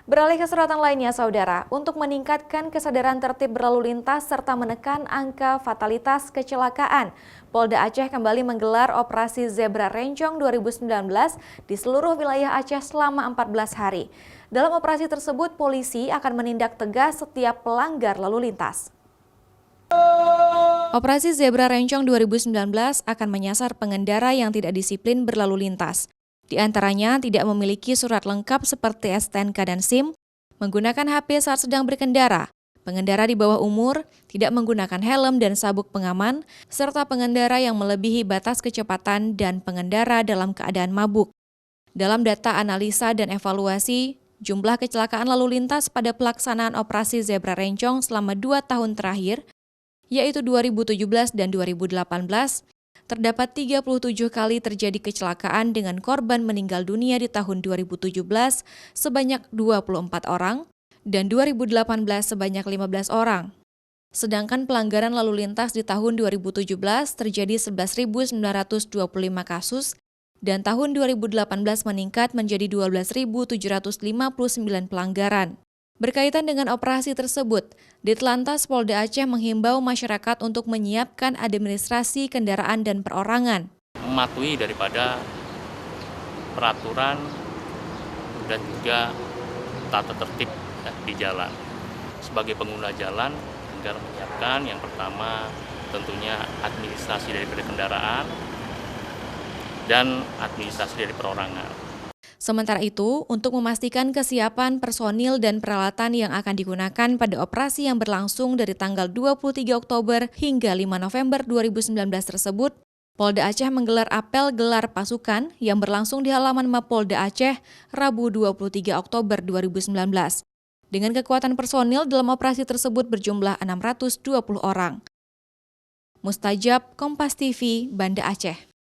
Beralih ke sorotan lainnya, Saudara, untuk meningkatkan kesadaran tertib berlalu lintas serta menekan angka fatalitas kecelakaan, Polda Aceh kembali menggelar Operasi Zebra Rencong 2019 di seluruh wilayah Aceh selama 14 hari. Dalam operasi tersebut, polisi akan menindak tegas setiap pelanggar lalu lintas. Operasi Zebra Rencong 2019 akan menyasar pengendara yang tidak disiplin berlalu lintas. Di antaranya tidak memiliki surat lengkap seperti STNK dan SIM, menggunakan HP saat sedang berkendara, pengendara di bawah umur, tidak menggunakan helm dan sabuk pengaman, serta pengendara yang melebihi batas kecepatan dan pengendara dalam keadaan mabuk. Dalam data analisa dan evaluasi, jumlah kecelakaan lalu lintas pada pelaksanaan operasi Zebra Rencong selama 2 tahun terakhir, yaitu 2017 dan 2018, terdapat 37 kali terjadi kecelakaan dengan korban meninggal dunia di tahun 2017 sebanyak 24 orang dan 2018 sebanyak 15 orang. Sedangkan pelanggaran lalu lintas di tahun 2017 terjadi 11.925 kasus dan tahun 2018 meningkat menjadi 12.759 pelanggaran. Berkaitan dengan operasi tersebut, Ditlantas Polda Aceh menghimbau masyarakat untuk menyiapkan administrasi kendaraan dan perorangan. Mematuhi daripada peraturan dan juga tata tertib di jalan. Sebagai pengguna jalan, negara menyiapkan yang pertama tentunya administrasi daripada kendaraan dan administrasi dari perorangan. Sementara itu, untuk memastikan kesiapan personil dan peralatan yang akan digunakan pada operasi yang berlangsung dari tanggal 23 Oktober hingga 5 November 2019 tersebut, Polda Aceh menggelar apel gelar pasukan yang berlangsung di halaman Mapolda Aceh Rabu 23 Oktober 2019. Dengan kekuatan personil dalam operasi tersebut berjumlah 620 orang. Mustajab, Kompas TV, Banda Aceh.